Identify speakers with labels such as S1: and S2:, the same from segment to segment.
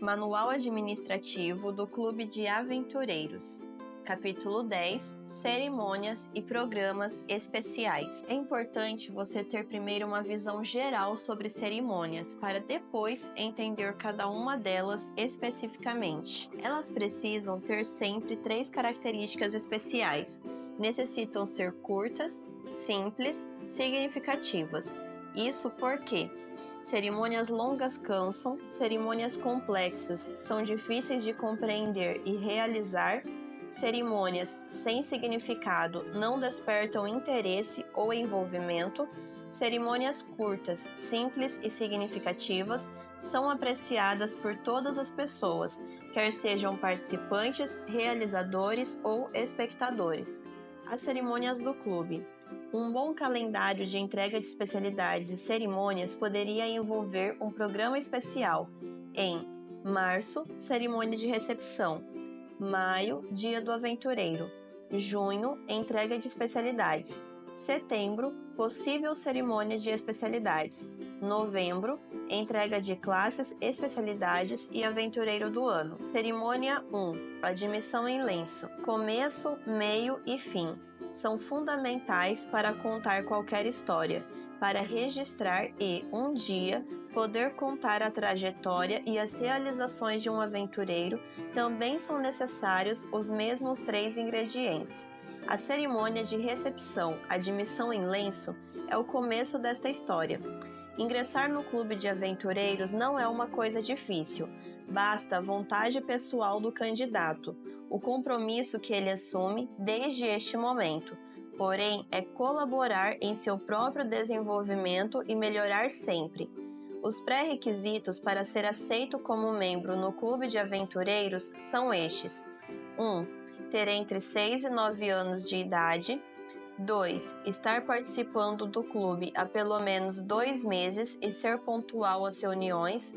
S1: Manual Administrativo do Clube de Aventureiros. Capítulo 10. Cerimônias e programas especiais. É importante você ter primeiro uma visão geral sobre cerimônias, para depois entender cada uma delas especificamente. Elas precisam ter sempre 3 características especiais. Necessitam ser curtas, simples, significativas. Isso porque cerimônias longas cansam, cerimônias complexas são difíceis de compreender e realizar, cerimônias sem significado não despertam interesse ou envolvimento, cerimônias curtas, simples e significativas são apreciadas por todas as pessoas, quer sejam participantes, realizadores ou espectadores. As cerimônias do clube. Um bom calendário de entrega de especialidades e cerimônias poderia envolver um programa especial. Em março, cerimônia de recepção. Maio, Dia do Aventureiro. Junho, entrega de especialidades. Setembro, possível cerimônia de especialidades. Novembro, entrega de classes, especialidades e aventureiro do ano. Cerimônia 1. Admissão em lenço. Começo, meio e fim. São fundamentais para contar qualquer história, para registrar e, um dia, poder contar a trajetória e as realizações de um aventureiro, também são necessários os mesmos 3 ingredientes. A cerimônia de recepção, admissão em lenço, é o começo desta história. Ingressar no clube de aventureiros não é uma coisa difícil. Basta a vontade pessoal do candidato, o compromisso que ele assume desde este momento. Porém, é colaborar em seu próprio desenvolvimento e melhorar sempre. Os pré-requisitos para ser aceito como membro no clube de aventureiros são estes: 1. Ter entre 6 e 9 anos de idade. 2. Estar participando do clube há pelo menos 2 meses e ser pontual às reuniões.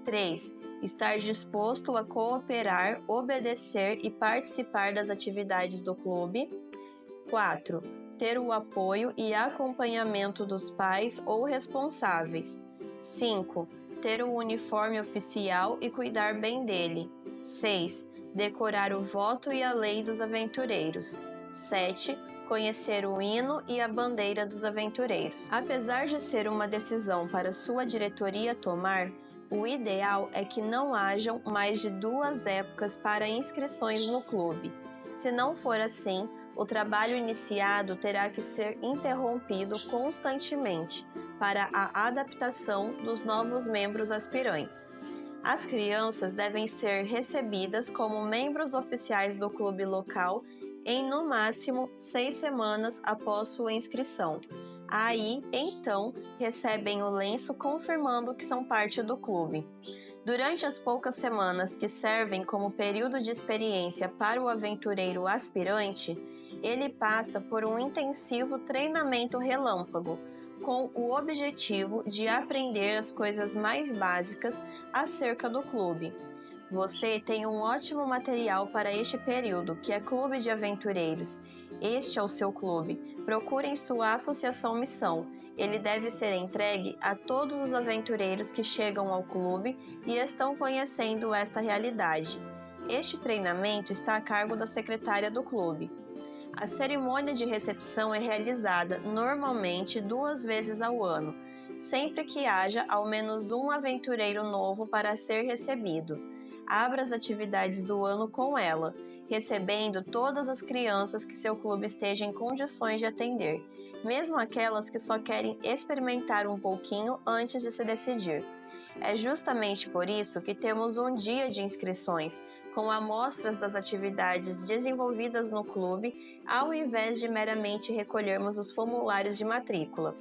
S1: 3. Estar disposto a cooperar, obedecer e participar das atividades do clube. 4. Ter o apoio e acompanhamento dos pais ou responsáveis. 5. Ter o uniforme oficial e cuidar bem dele. 6. Decorar o voto e a lei dos aventureiros. 7. Conhecer o hino e a bandeira dos aventureiros. Apesar de ser uma decisão para sua diretoria tomar, o ideal é que não hajam mais de 2 épocas para inscrições no clube. Se não for assim, o trabalho iniciado terá que ser interrompido constantemente para a adaptação dos novos membros aspirantes. As crianças devem ser recebidas como membros oficiais do clube local em no máximo 6 semanas após sua inscrição. Aí, então, recebem o lenço confirmando que são parte do clube. Durante as poucas semanas que servem como período de experiência para o aventureiro aspirante, ele passa por um intensivo treinamento relâmpago, com o objetivo de aprender as coisas mais básicas acerca do clube. Você tem um ótimo material para este período, que é Clube de Aventureiros. Este é o seu clube. Procurem sua associação missão. Ele deve ser entregue a todos os aventureiros que chegam ao clube e estão conhecendo esta realidade. Este treinamento está a cargo da secretária do clube. A cerimônia de recepção é realizada normalmente 2 vezes ao ano, sempre que haja ao menos um aventureiro novo para ser recebido. Abra as atividades do ano com ela, recebendo todas as crianças que seu clube esteja em condições de atender, mesmo aquelas que só querem experimentar um pouquinho antes de se decidir. É justamente por isso que temos um dia de inscrições, com amostras das atividades desenvolvidas no clube, ao invés de meramente recolhermos os formulários de matrícula.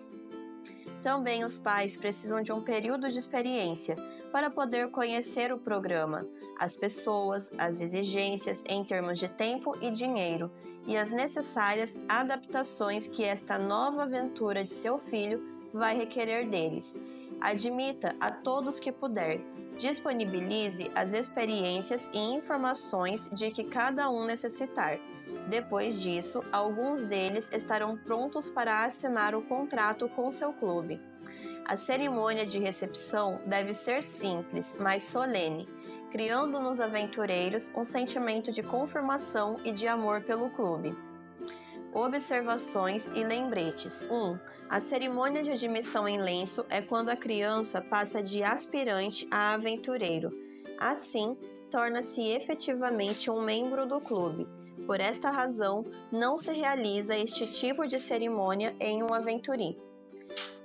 S1: Também os pais precisam de um período de experiência para poder conhecer o programa, as pessoas, as exigências em termos de tempo e dinheiro e as necessárias adaptações que esta nova aventura de seu filho vai requerer deles. Admita a todos que puder. Disponibilize as experiências e informações de que cada um necessitar. Depois disso, alguns deles estarão prontos para assinar o contrato com seu clube. A cerimônia de recepção deve ser simples, mas solene. criando nos aventureiros um sentimento de confirmação e de amor pelo clube. Observações e lembretes. 1. A cerimônia de admissão em lenço é quando a criança passa de aspirante a aventureiro. Assim, torna-se efetivamente um membro do clube. Por esta razão, não se realiza este tipo de cerimônia em um aventuri.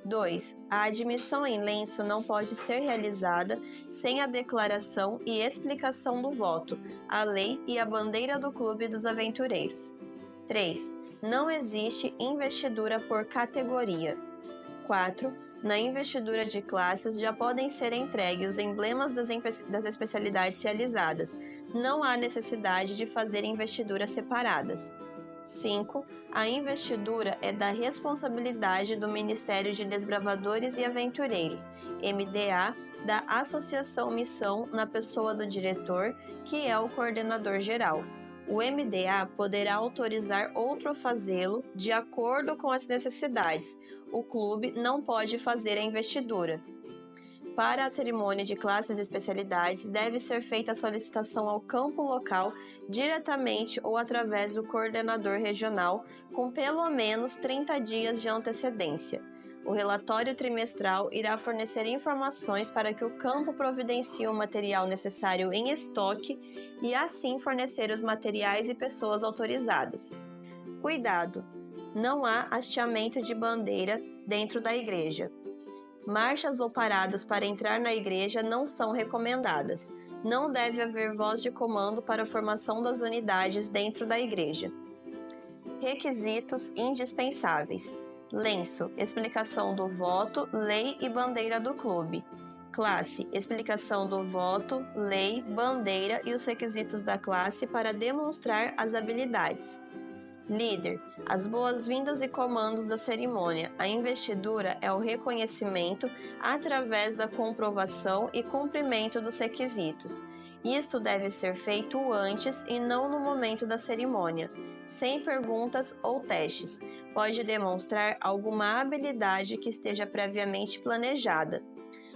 S1: 2. A admissão em lenço não pode ser realizada sem a declaração e explicação do voto, a lei e a bandeira do Clube dos Aventureiros. 3. Não existe investidura por categoria. 4. Na investidura de classes já podem ser entregues os emblemas das especialidades realizadas. Não há necessidade de fazer investiduras separadas. 5. A investidura é da responsabilidade do Ministério de Desbravadores e Aventureiros, MDA, da Associação Missão, na pessoa do diretor, que é o coordenador geral. O MDA poderá autorizar outro a fazê-lo de acordo com as necessidades. O clube não pode fazer a investidura. Para a cerimônia de classes e especialidades, deve ser feita a solicitação ao campo local diretamente ou através do coordenador regional, com pelo menos 30 dias de antecedência. O relatório trimestral irá fornecer informações para que o campo providencie o material necessário em estoque e assim fornecer os materiais e pessoas autorizadas. Cuidado! Não há hasteamento de bandeira dentro da igreja. Marchas ou paradas para entrar na igreja não são recomendadas. Não deve haver voz de comando para a formação das unidades dentro da igreja. Requisitos indispensáveis: lenço, explicação do voto, lei e bandeira do clube. Classe, explicação do voto, lei, bandeira e os requisitos da classe para demonstrar as habilidades. Líder, as boas-vindas e comandos da cerimônia. A investidura é o reconhecimento através da comprovação e cumprimento dos requisitos. Isto deve ser feito antes e não no momento da cerimônia, sem perguntas ou testes. Pode demonstrar alguma habilidade que esteja previamente planejada.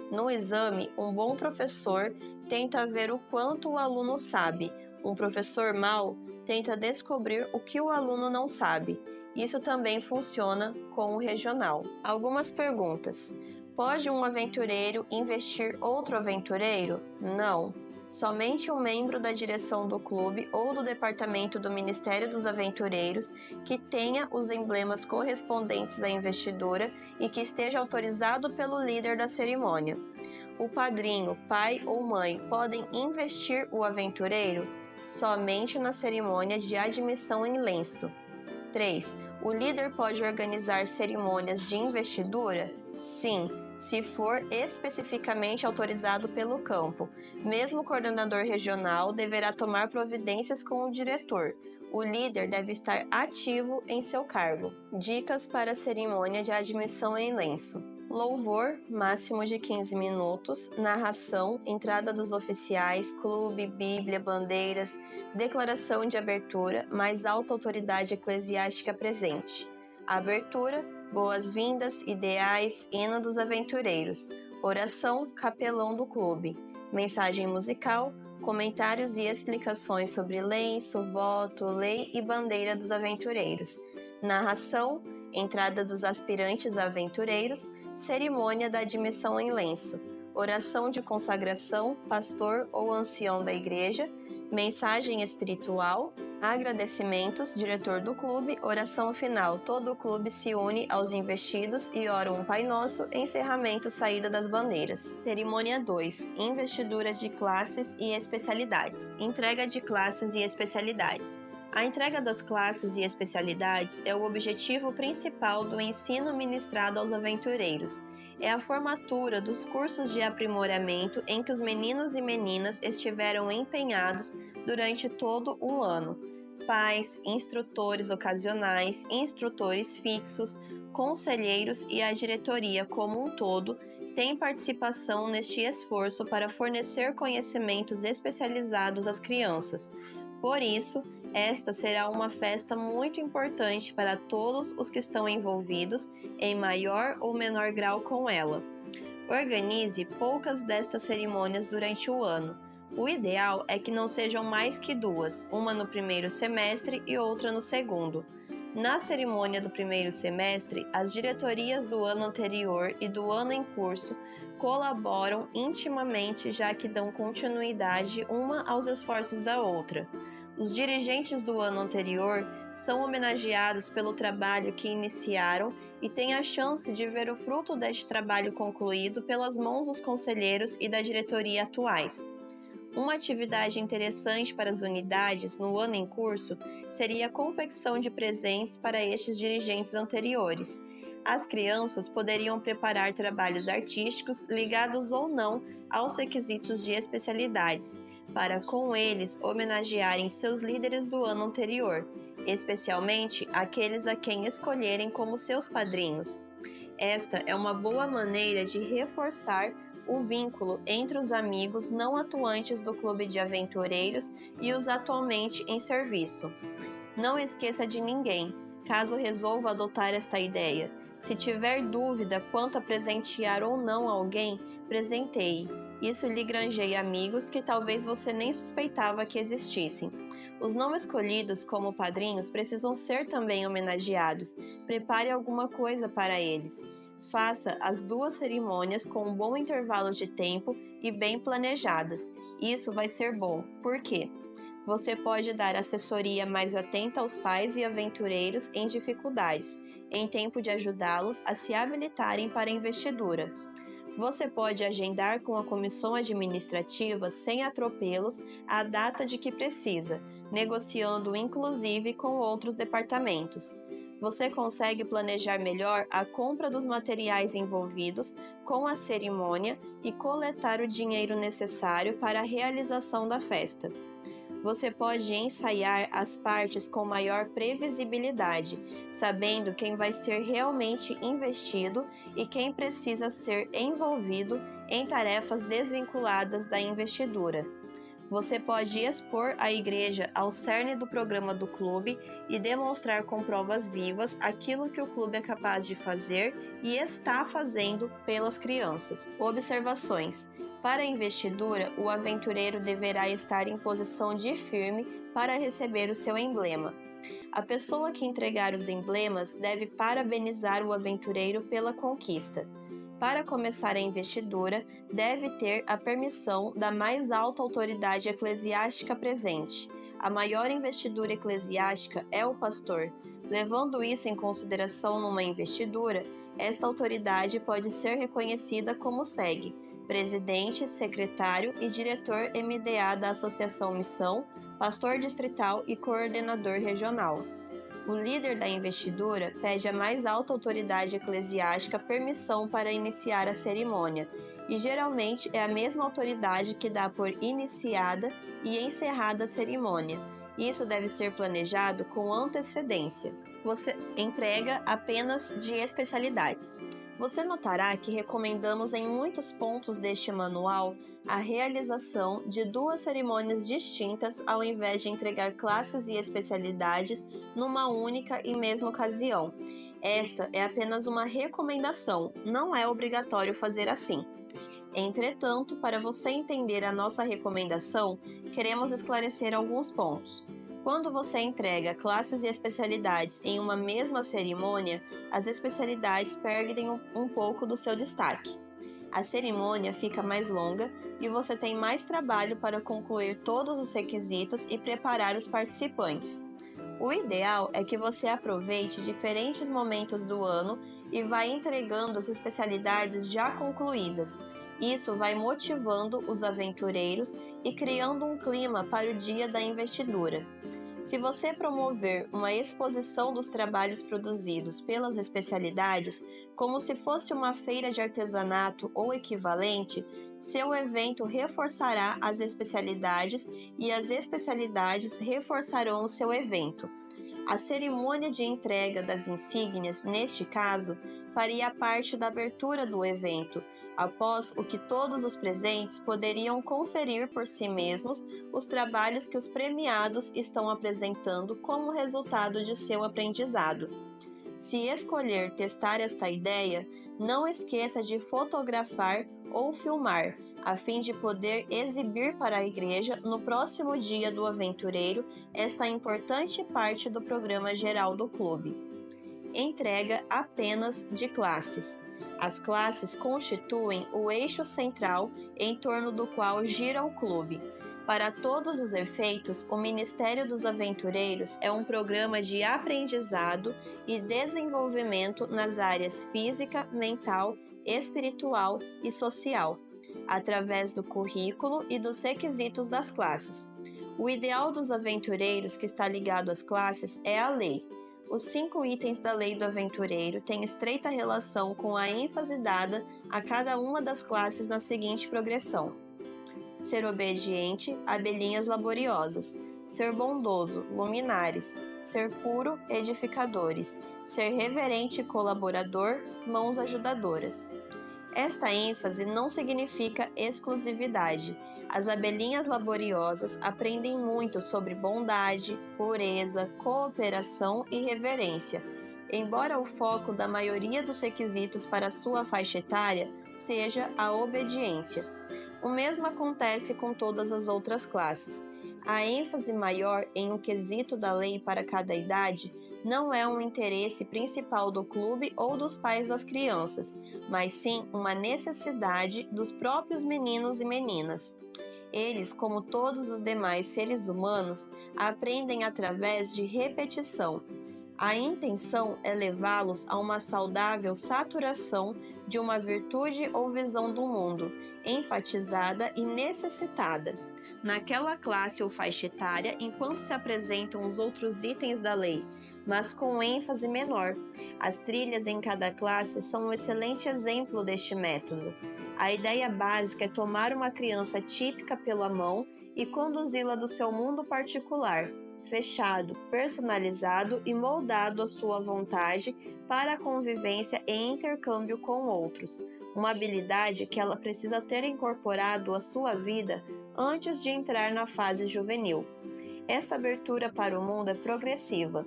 S1: No exame, um bom professor tenta ver o quanto o aluno sabe. Um professor mau tenta descobrir o que o aluno não sabe. Isso também funciona com o regional. Algumas perguntas. Pode um aventureiro investir outro aventureiro? Não. Somente um membro da direção do clube ou do departamento do Ministério dos Aventureiros que tenha os emblemas correspondentes à investidura e que esteja autorizado pelo líder da cerimônia. O padrinho, pai ou mãe podem investir o aventureiro? Somente na cerimônia de admissão em lenço. 3. O líder pode organizar cerimônias de investidura? Sim, se for especificamente autorizado pelo campo. Mesmo o coordenador regional deverá tomar providências com o diretor. O líder deve estar ativo em seu cargo. Dicas para a cerimônia de admissão em lenço. Louvor, máximo de 15 minutos, narração, entrada dos oficiais, clube, bíblia, bandeiras, declaração de abertura, mais alta autoridade eclesiástica presente. Abertura, boas-vindas, ideais, hino dos aventureiros, oração, capelão do clube, mensagem musical, comentários e explicações sobre lenço, voto, lei e bandeira dos aventureiros, narração, entrada dos aspirantes a aventureiros, cerimônia da admissão em lenço, oração de consagração, pastor ou ancião da igreja, mensagem espiritual, agradecimentos, diretor do clube, oração final, todo o clube se une aos investidos e ora um Pai Nosso, encerramento, saída das bandeiras. Cerimônia 2, investidura de classes e especialidades, entrega de classes e especialidades. A entrega das classes e especialidades é o objetivo principal do ensino ministrado aos aventureiros. É a formatura dos cursos de aprimoramento em que os meninos e meninas estiveram empenhados durante todo um ano. Pais, instrutores ocasionais, instrutores fixos, conselheiros e a diretoria como um todo têm participação neste esforço para fornecer conhecimentos especializados às crianças. Por isso, esta será uma festa muito importante para todos os que estão envolvidos em maior ou menor grau com ela. Organize poucas destas cerimônias durante o ano. O ideal é que não sejam mais que duas, uma no primeiro semestre e outra no segundo. Na cerimônia do primeiro semestre, as diretorias do ano anterior e do ano em curso colaboram intimamente, já que dão continuidade uma aos esforços da outra. Os dirigentes do ano anterior são homenageados pelo trabalho que iniciaram e têm a chance de ver o fruto deste trabalho concluído pelas mãos dos conselheiros e da diretoria atuais. Uma atividade interessante para as unidades no ano em curso seria a confecção de presentes para estes dirigentes anteriores. As crianças poderiam preparar trabalhos artísticos ligados ou não aos requisitos de especialidades, para com eles homenagearem seus líderes do ano anterior, especialmente aqueles a quem escolherem como seus padrinhos. Esta é uma boa maneira de reforçar o vínculo entre os amigos não atuantes do clube de aventureiros e os atualmente em serviço. Não esqueça de ninguém, caso resolva adotar esta ideia. Se tiver dúvida quanto a presentear ou não alguém, presenteie. Isso lhe granjeia amigos que talvez você nem suspeitava que existissem. Os não escolhidos como padrinhos precisam ser também homenageados. Prepare alguma coisa para eles. Faça as duas cerimônias com um bom intervalo de tempo e bem planejadas. Isso vai ser bom. Por quê? Você pode dar assessoria mais atenta aos pais e aventureiros em dificuldades, em tempo de ajudá-los a se habilitarem para a investidura. Você pode agendar com a comissão administrativa sem atropelos a data de que precisa, negociando inclusive com outros departamentos. Você consegue planejar melhor a compra dos materiais envolvidos com a cerimônia e coletar o dinheiro necessário para a realização da festa. Você pode ensaiar as partes com maior previsibilidade, sabendo quem vai ser realmente investido e quem precisa ser envolvido em tarefas desvinculadas da investidura. Você pode expor a igreja ao cerne do programa do clube e demonstrar com provas vivas aquilo que o clube é capaz de fazer e está fazendo pelas crianças. Observações: para a investidura, o aventureiro deverá estar em posição de firme para receber o seu emblema. A pessoa que entregar os emblemas deve parabenizar o aventureiro pela conquista. Para começar a investidura, deve ter a permissão da mais alta autoridade eclesiástica presente. A maior investidura eclesiástica é o pastor. Levando isso em consideração numa investidura, esta autoridade pode ser reconhecida como segue: presidente, secretário e diretor MDA da Associação Missão, pastor distrital e coordenador regional. O líder da investidura pede à mais alta autoridade eclesiástica permissão para iniciar a cerimônia, e geralmente é a mesma autoridade que dá por iniciada e encerrada a cerimônia. Isso deve ser planejado com antecedência. Você entrega apenas de especialidades. Você notará que recomendamos em muitos pontos deste manual a realização de duas cerimônias distintas ao invés de entregar classes e especialidades numa única e mesma ocasião. Esta é apenas uma recomendação, não é obrigatório fazer assim. Entretanto, para você entender a nossa recomendação, queremos esclarecer alguns pontos. Quando você entrega classes e especialidades em uma mesma cerimônia, as especialidades perdem um pouco do seu destaque. A cerimônia fica mais longa e você tem mais trabalho para concluir todos os requisitos e preparar os participantes. O ideal é que você aproveite diferentes momentos do ano e vá entregando as especialidades já concluídas. Isso vai motivando os aventureiros e criando um clima para o dia da investidura. Se você promover uma exposição dos trabalhos produzidos pelas especialidades, como se fosse uma feira de artesanato ou equivalente, seu evento reforçará as especialidades e as especialidades reforçarão o seu evento. A cerimônia de entrega das insígnias, neste caso, faria parte da abertura do evento, após o que todos os presentes poderiam conferir por si mesmos os trabalhos que os premiados estão apresentando como resultado de seu aprendizado. Se escolher testar esta ideia, Não esqueça de fotografar ou filmar, a fim de poder exibir para a igreja, no próximo dia do aventureiro, esta importante parte do programa geral do clube. Entrega apenas de classes. As classes constituem o eixo central em torno do qual gira o clube. Para todos os efeitos, o Ministério dos Aventureiros é um programa de aprendizado e desenvolvimento nas áreas física, mental, espiritual e social, através do currículo e dos requisitos das classes. O ideal dos aventureiros que está ligado às classes é a lei. Os 5 itens da lei do aventureiro têm estreita relação com a ênfase dada a cada uma das classes na seguinte progressão: ser obediente, abelhinhas laboriosas; ser bondoso, luminares; ser puro, edificadores; ser reverente e colaborador, mãos ajudadoras. Esta ênfase não significa exclusividade. As abelhinhas laboriosas aprendem muito sobre bondade, pureza, cooperação e reverência, embora o foco da maioria dos requisitos para sua faixa etária seja a obediência. O mesmo acontece com todas as outras classes. A ênfase maior em um quesito da lei para cada idade não é um interesse principal do clube ou dos pais das crianças, mas sim uma necessidade dos próprios meninos e meninas. Eles, como todos os demais seres humanos, aprendem através de repetição. A intenção é levá-los a uma saudável saturação de uma virtude ou visão do mundo, enfatizada e necessitada naquela classe ou faixa etária, enquanto se apresentam os outros itens da lei, mas com ênfase menor. As trilhas em cada classe são um excelente exemplo deste método. A ideia básica é tomar uma criança típica pela mão e conduzi-la do seu mundo particular, fechado, personalizado e moldado à sua vontade para a convivência e intercâmbio com outros, uma habilidade que ela precisa ter incorporado à sua vida antes de entrar na fase juvenil. Esta abertura para o mundo é progressiva.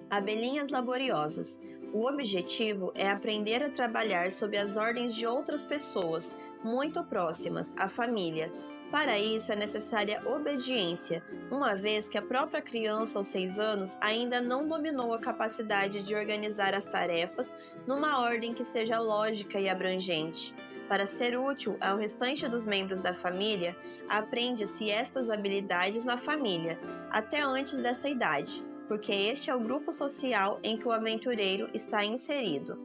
S1: Abelhinhas laboriosas. O objetivo é aprender a trabalhar sob as ordens de outras pessoas, muito próximas, a família. Para isso é necessária obediência, uma vez que a própria criança aos 6 anos ainda não dominou a capacidade de organizar as tarefas numa ordem que seja lógica e abrangente. Para ser útil ao restante dos membros da família, aprende-se estas habilidades na família, até antes desta idade, porque este é o grupo social em que o aventureiro está inserido.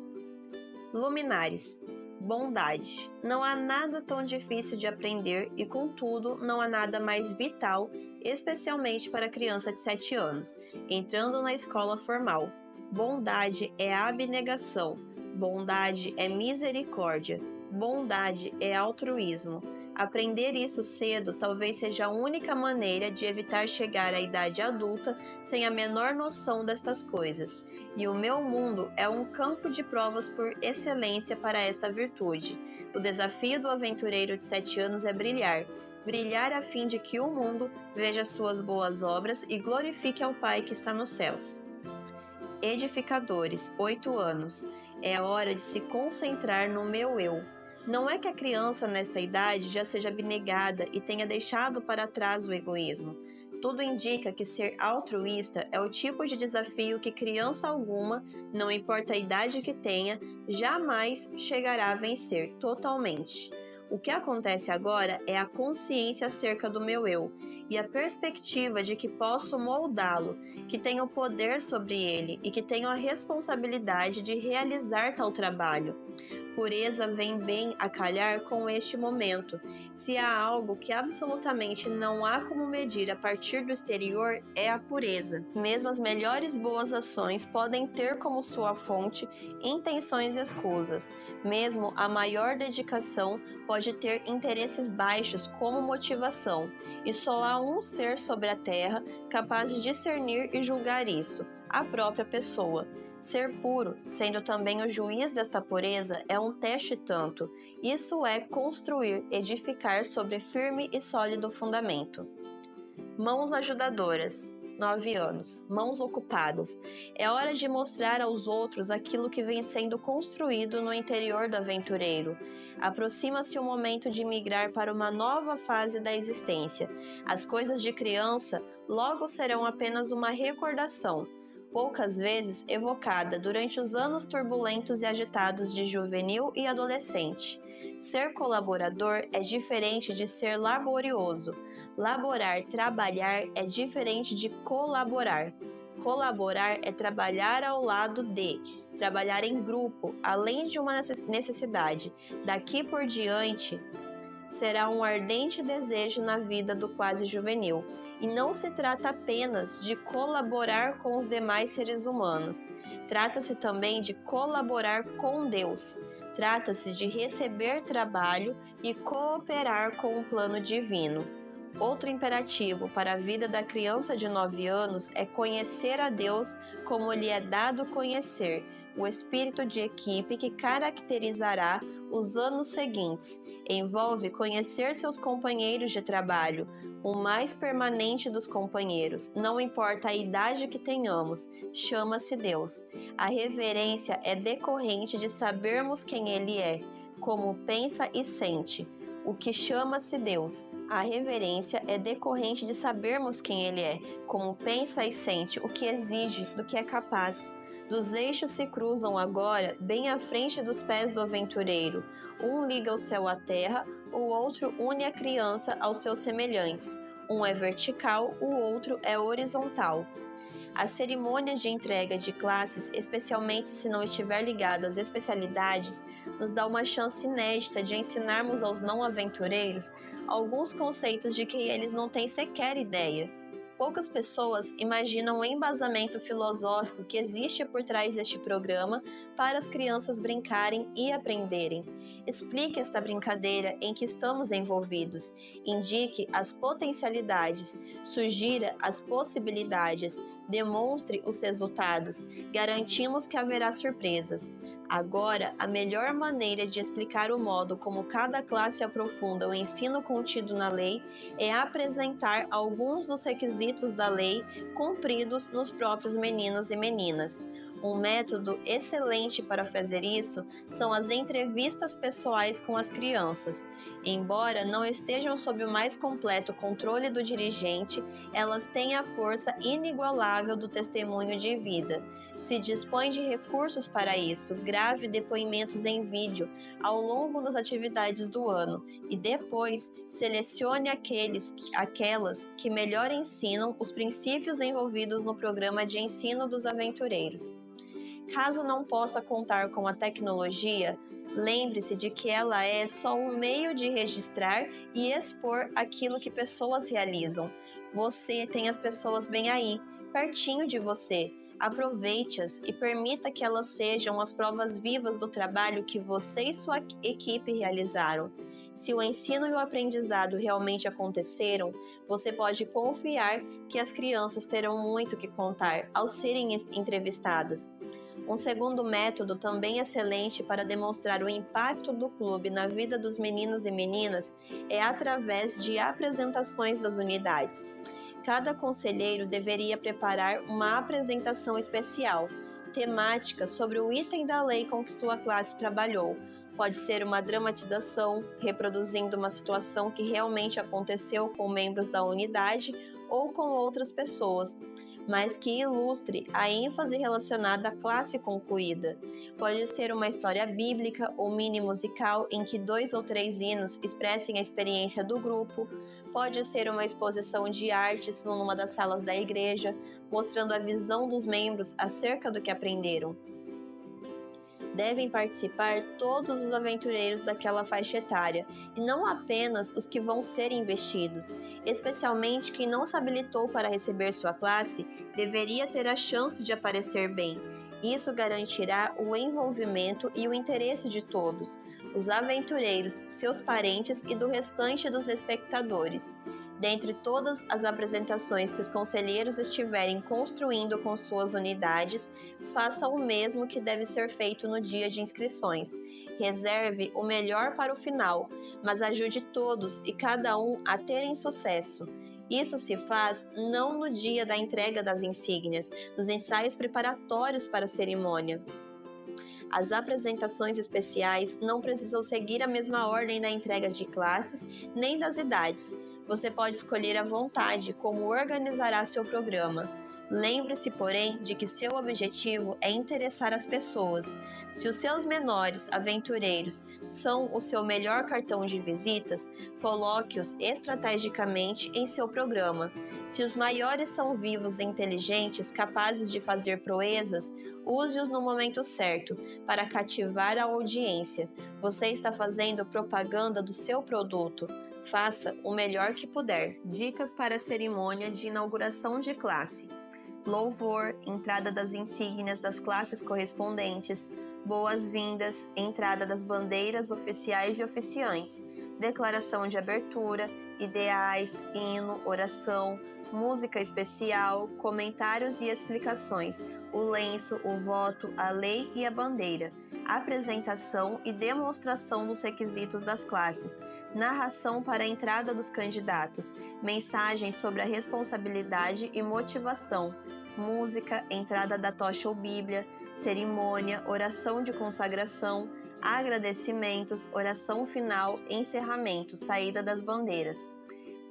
S1: Luminares. Bondade. Não há nada tão difícil de aprender e, contudo, não há nada mais vital, especialmente para a criança de 7 anos, entrando na escola formal. Bondade é abnegação. Bondade é misericórdia. Bondade é altruísmo. Aprender isso cedo talvez seja a única maneira de evitar chegar à idade adulta sem a menor noção destas coisas. E o meu mundo é um campo de provas por excelência para esta virtude. O desafio do aventureiro de 7 anos é brilhar. Brilhar a fim de que o mundo veja suas boas obras e glorifique ao Pai que está nos céus. Edificadores, 8 anos. É hora de se concentrar no meu eu. Não é que a criança nesta idade já seja abnegada e tenha deixado para trás o egoísmo. Tudo indica que ser altruísta é o tipo de desafio que criança alguma, não importa a idade que tenha, jamais chegará a vencer totalmente. O que acontece agora é a consciência acerca do meu eu e a perspectiva de que posso moldá-lo, que tenho poder sobre ele e que tenho a responsabilidade de realizar tal trabalho. Pureza vem bem a calhar com este momento. Se há algo que absolutamente não há como medir a partir do exterior, é a pureza. Mesmo as melhores boas ações podem ter como sua fonte intenções escusas. Mesmo a maior dedicação pode ter interesses baixos como motivação. E só há um ser sobre a terra capaz de discernir e julgar isso: a própria pessoa. Ser puro, sendo também o juiz desta pureza, é um teste tanto. Isso é construir, edificar sobre firme e sólido fundamento. Mãos ajudadoras. 9 anos, mãos ocupadas. É hora de mostrar aos outros aquilo que vem sendo construído no interior do aventureiro. Aproxima-se o momento de migrar para uma nova fase da existência. As coisas de criança logo serão apenas uma recordação, poucas vezes evocada durante os anos turbulentos e agitados de juvenil e adolescente. Ser colaborador é diferente de ser laborioso. Laborar, trabalhar é diferente de colaborar. Colaborar é trabalhar ao lado de, trabalhar em grupo, além de uma necessidade. Daqui por diante, será um ardente desejo na vida do quase juvenil. E não se trata apenas de colaborar com os demais seres humanos. Trata-se também de colaborar com Deus. Trata-se de receber trabalho e cooperar com o plano divino. Outro imperativo para a vida da criança de 9 anos é conhecer a Deus como lhe é dado conhecer, o espírito de equipe que caracterizará os anos seguintes. Envolve conhecer seus companheiros de trabalho, o mais permanente dos companheiros, não importa a idade que tenhamos, chama-se Deus. A reverência é decorrente de sabermos quem Ele é, como pensa e sente, o que chama-se Deus. A reverência é decorrente de sabermos quem Ele é, como pensa e sente, o que exige, do que é capaz. Dos eixos se cruzam agora, bem à frente dos pés do aventureiro. Um liga o céu à terra, o outro une a criança aos seus semelhantes. Um é vertical, o outro é horizontal. A cerimônia de entrega de classes, especialmente se não estiver ligada às especialidades, nos dá uma chance inédita de ensinarmos aos não-aventureiros alguns conceitos de que eles não têm sequer ideia. Poucas pessoas imaginam o embasamento filosófico que existe por trás deste programa para as crianças brincarem e aprenderem. Explique esta brincadeira em que estamos envolvidos, indique as potencialidades, sugira as possibilidades, demonstre os resultados, garantimos que haverá surpresas. Agora, a melhor maneira de explicar o modo como cada classe aprofunda o ensino contido na lei é apresentar alguns dos requisitos da lei cumpridos nos próprios meninos e meninas. Um método excelente para fazer isso são as entrevistas pessoais com as crianças. Embora não estejam sob o mais completo controle do dirigente, elas têm a força inigualável do testemunho de vida. Se dispõe de recursos para isso, grave depoimentos em vídeo ao longo das atividades do ano e depois selecione aquelas que melhor ensinam os princípios envolvidos no programa de ensino dos aventureiros. Caso não possa contar com a tecnologia, lembre-se de que ela é só um meio de registrar e expor aquilo que pessoas realizam. Você tem as pessoas bem aí, pertinho de você. Aproveite-as e permita que elas sejam as provas vivas do trabalho que você e sua equipe realizaram. Se o ensino e o aprendizado realmente aconteceram, você pode confiar que as crianças terão muito que contar ao serem entrevistadas. Um segundo método também excelente para demonstrar o impacto do clube na vida dos meninos e meninas é através de apresentações das unidades. Cada conselheiro deveria preparar uma apresentação especial, temática sobre o item da lei com que sua classe trabalhou. Pode ser uma dramatização, reproduzindo uma situação que realmente aconteceu com membros da unidade ou com outras pessoas, mas que ilustre a ênfase relacionada à classe concluída. Pode ser uma história bíblica ou mini musical em que 2 ou 3 hinos expressem a experiência do grupo. Pode ser uma exposição de artes numa das salas da igreja, mostrando a visão dos membros acerca do que aprenderam. Devem participar todos os aventureiros daquela faixa etária, e não apenas os que vão ser investidos. Especialmente quem não se habilitou para receber sua classe, deveria ter a chance de aparecer bem. Isso garantirá o envolvimento e o interesse de todos, os aventureiros, seus parentes e do restante dos espectadores. Dentre todas as apresentações que os conselheiros estiverem construindo com suas unidades, faça o mesmo que deve ser feito no dia de inscrições. Reserve o melhor para o final, mas ajude todos e cada um a terem sucesso. Isso se faz não no dia da entrega das insígnias, nos ensaios preparatórios para a cerimônia. As apresentações especiais não precisam seguir a mesma ordem da entrega de classes nem das idades. Você pode escolher à vontade como organizará seu programa. Lembre-se, porém, de que seu objetivo é interessar as pessoas. Se os seus menores aventureiros são o seu melhor cartão de visitas, coloque-os estrategicamente em seu programa. Se os maiores são vivos e inteligentes, capazes de fazer proezas, use-os no momento certo, para cativar a audiência. Você está fazendo propaganda do seu produto. Faça o melhor que puder. Dicas para a cerimônia de inauguração de classe: louvor, entrada das insígnias das classes correspondentes, boas-vindas, entrada das bandeiras oficiais e oficiantes, declaração de abertura, ideais, hino, oração, música especial, comentários e explicações, o lenço, o voto, a lei e a bandeira, apresentação e demonstração dos requisitos das classes, narração para a entrada dos candidatos, mensagens sobre a responsabilidade e motivação, música, entrada da tocha ou bíblia, cerimônia, oração de consagração, agradecimentos, oração final, encerramento, saída das bandeiras.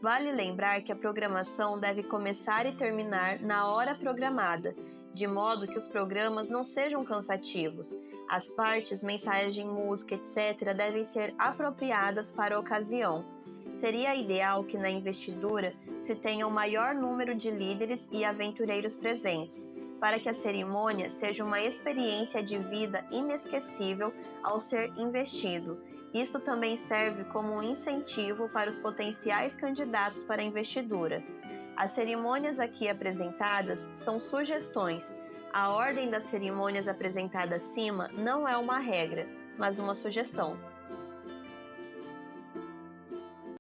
S1: Vale lembrar que a programação deve começar e terminar na hora programada, de modo que os programas não sejam cansativos. As partes, mensagem, música, etc., devem ser apropriadas para a ocasião. Seria ideal que na investidura se tenha o maior número de líderes e aventureiros presentes, para que a cerimônia seja uma experiência de vida inesquecível ao ser investido. Isto também serve como um incentivo para os potenciais candidatos para a investidura. As cerimônias aqui apresentadas são sugestões. A ordem das cerimônias apresentadas acima não é uma regra, mas uma sugestão.